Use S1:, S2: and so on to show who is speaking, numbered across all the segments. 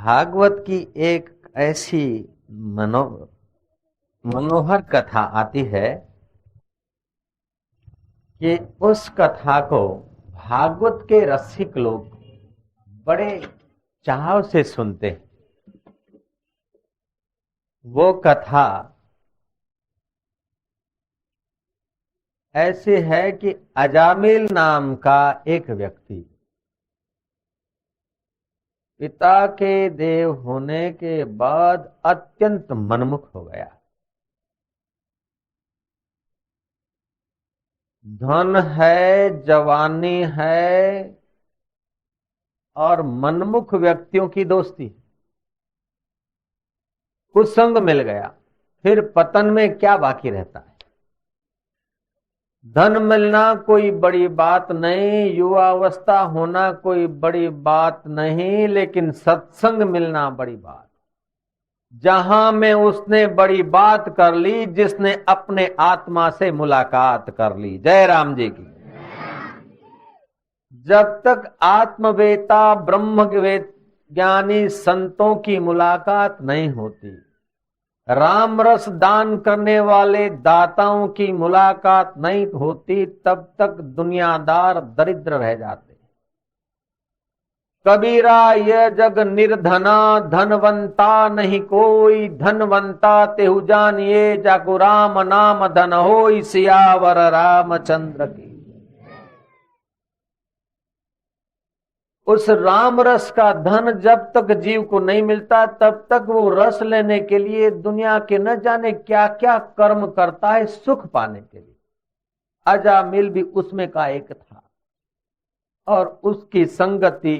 S1: भागवत की एक ऐसी मनोहर कथा आती है कि उस कथा को भागवत के रसिक लोग बड़े चाव से सुनते हैं। वो कथा ऐसे है कि अजामिल नाम का एक व्यक्ति पिता के देव होने के बाद अत्यंत मनमुख हो गया। धन है, जवानी है और मनमुख व्यक्तियों की दोस्ती, कुसंग मिल गया, फिर पतन में क्या बाकी रहता है। धन मिलना कोई बड़ी बात नहीं, युवावस्था होना कोई बड़ी बात नहीं, लेकिन सत्संग मिलना बड़ी बात। जहां में उसने बड़ी बात कर ली, जिसने अपने आत्मा से मुलाकात कर ली। जय राम जी की। जब तक आत्मवेता ब्रह्मवेद ज्ञानी संतों की मुलाकात नहीं होती, राम रस दान करने वाले दाताओं की मुलाकात नहीं होती, तब तक दुनियादार दरिद्र रह जाते। कबीरा यह जग निर्धना, धनवंता नहीं कोई, धनवंता तेहु जानिए, जाको राम नाम धन होई, सियावर रामचंद्र की। उस राम रस का धन जब तक जीव को नहीं मिलता, तब तक वो रस लेने के लिए दुनिया के न जाने क्या क्या कर्म करता है सुख पाने के लिए। अजामिल भी उसमें का एक था और उसकी संगति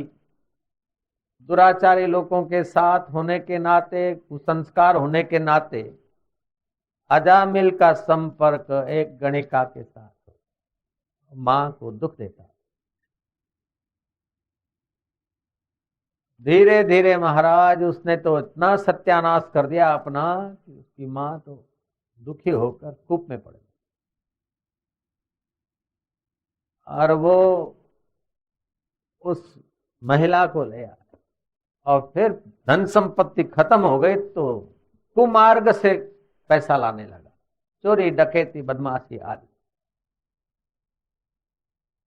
S1: दुराचारी लोगों के साथ होने के नाते, कुसंस्कार होने के नाते अजामिल का संपर्क एक गणिका के साथ मां को दुख देता। धीरे धीरे महाराज उसने तो इतना सत्यानाश कर दिया अपना कि उसकी मां तो दुखी होकर कूप में पड़ गई। और वो उस महिला को ले आया और फिर धन संपत्ति खत्म हो गई तो कुमार्ग से पैसा लाने लगा, चोरी डकैती बदमाशी आदि।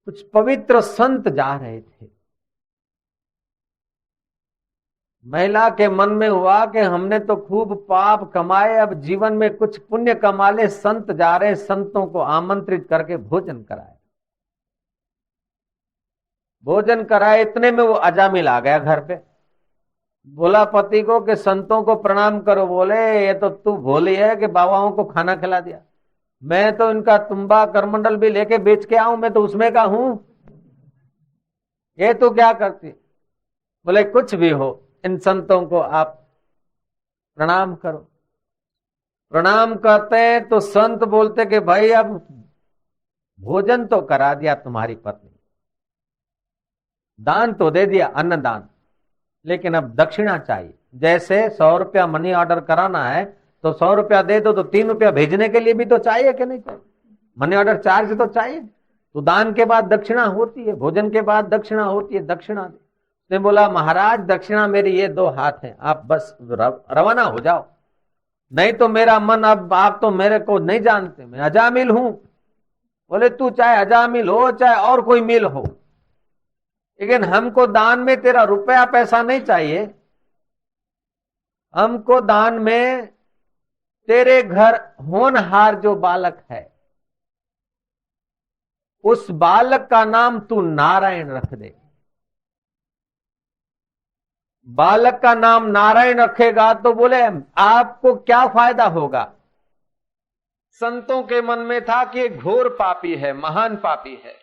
S1: कुछ पवित्र संत जा रहे थे। महिला के मन में हुआ कि हमने तो खूब पाप कमाए, अब जीवन में कुछ पुण्य कमा ले। संत जा रहे, संतों को आमंत्रित करके भोजन कराए। भोजन कराए, इतने में वो अजामिल आ गया घर पे। बोला पति को कि संतों को प्रणाम करो। बोले ये तो तू भोली है कि बाबाओं को खाना खिला दिया। मैं तो इनका तुम्बा करमंडल भी लेके बेच के आऊं, मैं तो उसमें का हूं, ये तो क्या करती। बोले कुछ भी हो, इन संतों को आप प्रणाम करो। प्रणाम करते हैं तो संत बोलते कि भाई अब भोजन तो करा दिया तुम्हारी पत्नी, दान तो दे दिया, अन्नदान, लेकिन अब दक्षिणा चाहिए। जैसे 100 रुपया मनी ऑर्डर कराना है तो 100 रुपया दे दो, तो 3 रुपया भेजने के लिए भी तो चाहिए कि नहीं चाहिए? मनी ऑर्डर चार्ज तो चाहिए। तो दान के बाद दक्षिणा होती है, भोजन के बाद दक्षिणा होती है, दक्षिणा दे। उसने बोला महाराज दक्षिणा मेरी ये 2 हाथ हैं, आप बस रवाना हो जाओ, नहीं तो मेरा मन, अब आप तो मेरे को नहीं जानते, मैं अजामिल हूं। बोले तू चाहे अजामिल हो चाहे और कोई मिल हो, लेकिन हमको दान में तेरा रुपया पैसा नहीं चाहिए। हमको दान में तेरे घर होनहार जो बालक है, उस बालक का नाम तू नारायण रख दे। बालक का नाम नारायण रखेगा तो बोले आपको क्या फायदा होगा। संतों के मन में था कि घोर पापी है, महान पापी है,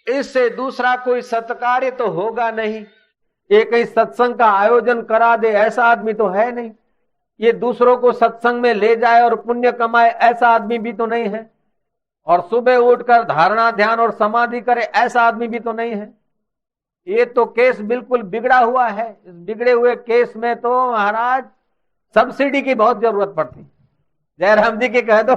S1: इससे दूसरा कोई सत्कार्य तो होगा नहीं। ये कहीं सत्संग का आयोजन करा दे ऐसा आदमी तो है नहीं। ये दूसरों को सत्संग में ले जाए और पुण्य कमाए ऐसा आदमी भी तो नहीं है। और सुबह उठकर धारणा ध्यान और समाधि करे ऐसा आदमी भी तो नहीं है। ये तो केस बिल्कुल बिगड़ा हुआ है। इस बिगड़े हुए केस में तो महाराज सब्सिडी की बहुत जरूरत पड़ती। जयराम जी की कह दो।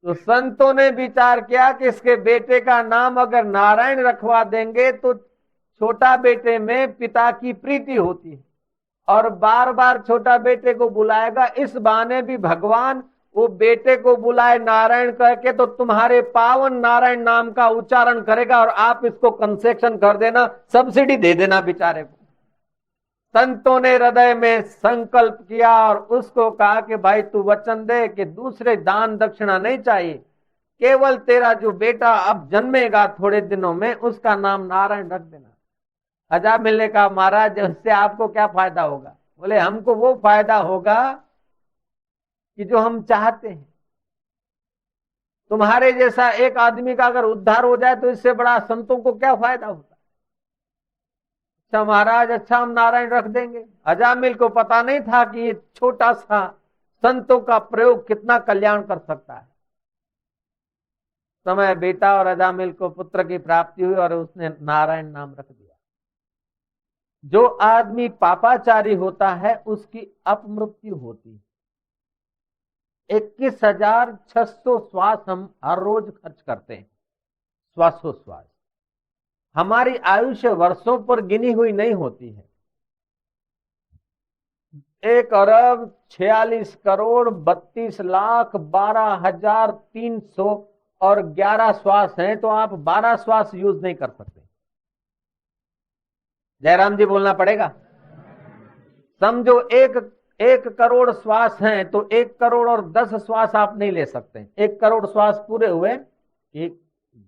S1: तो संतों ने विचार किया कि इसके बेटे का नाम अगर नारायण रखवा देंगे तो छोटा बेटे में पिता की प्रीति होती है और बार बार छोटा बेटे को बुलाएगा, इस बहाने भी भगवान वो बेटे को बुलाए नारायण करके तो तुम्हारे पावन नारायण नाम का उच्चारण करेगा और आप इसको कंसेशन कर देना, सब्सिडी दे देना बेचारे को। संतों ने हृदय में संकल्प किया और उसको कहा कि भाई तू वचन दे कि दूसरे दान दक्षिणा नहीं चाहिए, केवल तेरा जो बेटा अब जन्मेगा थोड़े दिनों में उसका नाम नारायण रख देना। अजामिल ने कहा महाराज इससे आपको क्या फायदा होगा? बोले हमको वो फायदा होगा कि जो हम चाहते हैं। तुम्हारे जैसा एक आदमी का अगर उद्धार हो जाए तो इससे बड़ा संतों को क्या फायदा होता? अच्छा महाराज, अच्छा हम नारायण रख देंगे। अजामिल को पता नहीं था कि ये छोटा सा संतों का प्रयोग कितना कल्याण कर सकता है। समय बेटा और अजामिल को पुत्र की प्राप्ति हुई और उसने नारायण नाम रख दिया। जो आदमी पापाचारी होता है उसकी अपमृत्यु होती है। 21,600 श्वास हम हर रोज खर्च करते हैं, श्वासोश्वास। हमारी आयुष्य वर्षों पर गिनी हुई नहीं होती है। 1,46,32,12,300 और 11 श्वास हैं तो आप 12 श्वास यूज नहीं कर सकते। जयराम जी बोलना पड़ेगा। समझो 1 करोड़ श्वास हैं तो 1 करोड़ और 10 श्वास आप नहीं ले सकते। 1 करोड़ श्वास पूरे हुए, एक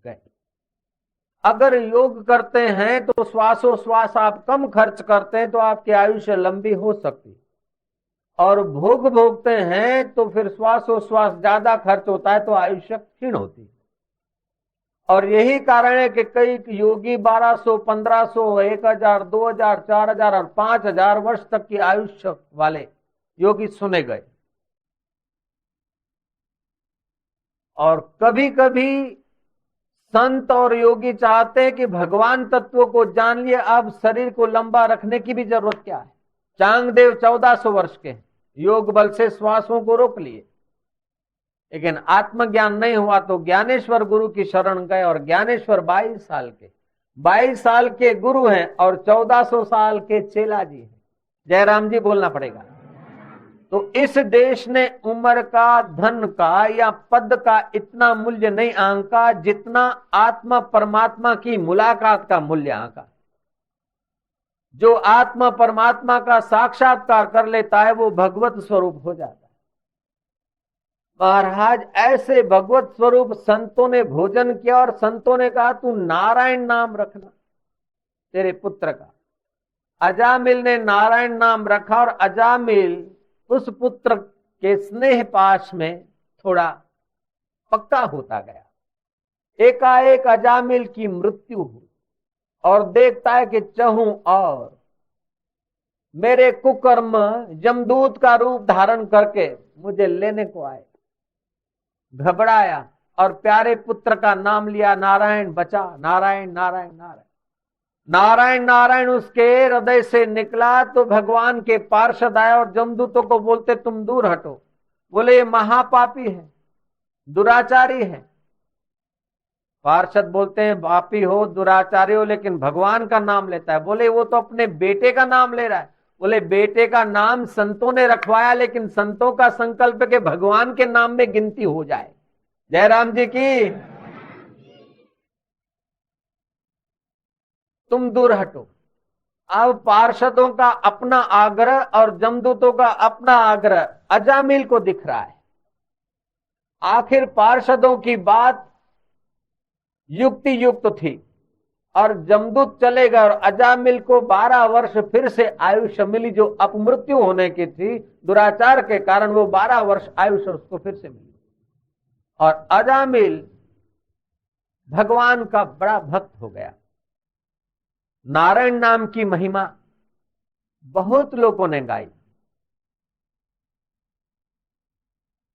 S1: गए। अगर योग करते हैं तो श्वासोश्वास आप कम खर्च करते हैं तो आपकी आयुष्य लंबी हो सकती है, और भोग भोगते हैं तो फिर श्वासोश्वास ज्यादा खर्च होता है तो आयुष्य क्षीण होती है। और यही कारण है कि कई योगी 1200, 1500, 1000, 2000, 4000 और 5000 वर्ष तक की आयुष्य वाले योगी सुने गए। और कभी कभी संत और योगी चाहते हैं कि भगवान तत्व को जान लिए, अब शरीर को लंबा रखने की भी जरूरत क्या है। चांगदेव 1400 वर्ष के योग बल से श्वासों को रोक लिए, लेकिन आत्मज्ञान नहीं हुआ तो ज्ञानेश्वर गुरु की शरण गए और ज्ञानेश्वर 22 साल के गुरु हैं और 1400 साल के चेला जी हैं। जयराम जी बोलना पड़ेगा। तो इस देश ने उम्र का, धन का या पद का इतना मूल्य नहीं आंका जितना आत्मा परमात्मा की मुलाकात का मूल्य आंका। जो आत्मा परमात्मा का साक्षात्कार कर लेता है वो भगवत स्वरूप हो जाता है। महाराज ऐसे भगवत स्वरूप संतों ने भोजन किया और संतों ने कहा तू नारायण नाम रखना तेरे पुत्र का। अजामिल ने नारायण नाम रखा और अजामिल उस पुत्र के स्नेह पाश में थोड़ा पक्का होता गया। एकाएक अजामिल की मृत्यु हुई और देखता है कि चहूं और मेरे कुकर्म जमदूत का रूप धारण करके मुझे लेने को आए। घबराया और प्यारे पुत्र का नाम लिया, नारायण बचा, नारायण नारायण नारायण नारायण नारायण उसके हृदय से निकला तो भगवान के पार्षद आए और जमदूतों को बोलते तुम दूर हटो। बोले ये महापापी है, दुराचारी है। पार्षद बोलते हैं पापी हो, दुराचारी हो, लेकिन भगवान का नाम लेता है। बोले वो तो अपने बेटे का नाम ले रहा है। बोले बेटे का नाम संतों ने रखवाया, लेकिन संतों का संकल्प है कि भगवान के नाम में गिनती हो जाए। जयराम जी की। तुम दूर हटो। अब पार्षदों का अपना आग्रह और जमदूतों का अपना आग्रह अजामिल को दिख रहा है। आखिर पार्षदों की बात युक्ति युक्त थी और जमदूत चले गए और अजामिल को 12 वर्ष फिर से आयुष्य मिली, जो अपमृत्यु होने की थी दुराचार के कारण। वो 12 वर्ष आयुष्य उसको फिर से मिली और अजामिल भगवान का बड़ा भक्त हो गया। नारायण नाम की महिमा बहुत लोगों ने गाई।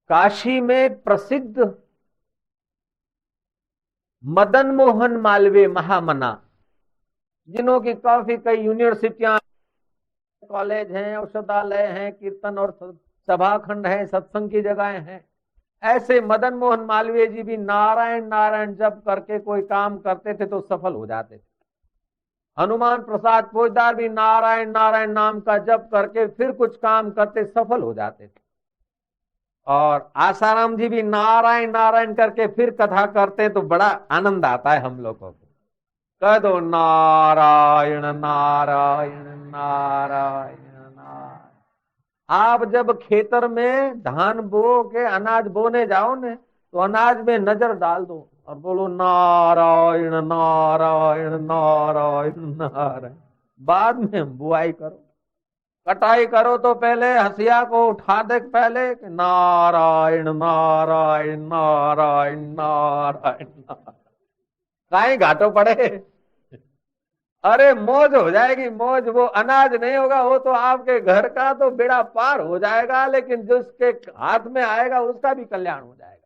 S1: काशी में प्रसिद्ध मदन मोहन मालवीय महामना, जिन्हों की काफी कई यूनिवर्सिटियां, कॉलेज हैं, औषधालय हैं, कीर्तन और सभाखंड हैं, सत्संग की जगहें हैं, ऐसे मदन मोहन मालवीय जी भी नारायण नारायण जप करके कोई काम करते थे तो सफल हो जाते थे। हनुमान प्रसाद फौजदार भी नारायण नारायण नाम का जप करके फिर कुछ काम करते, सफल हो जाते थे। और आसाराम जी भी नारायण नारायण करके फिर कथा करते तो बड़ा आनंद आता है हम लोगों को। कह दो नारायण नारायण नारायण नारायण। आप जब खेतर में धान बो के अनाज बोने जाओ ने, तो अनाज में नजर डाल दो और बोलो नारायण नारायण नारायण नारायण। बाद में बुआई करो, कटाई करो तो पहले हसिया को उठा दे, पहले कि नारायण नारायण नारायण नारायण नारायण। काहे घाटो पड़े। अरे मौज हो जाएगी, मौज। वो अनाज नहीं होगा, वो तो आपके घर का तो बेड़ा पार हो जाएगा, लेकिन जिसके हाथ में आएगा उसका भी कल्याण हो जाएगा।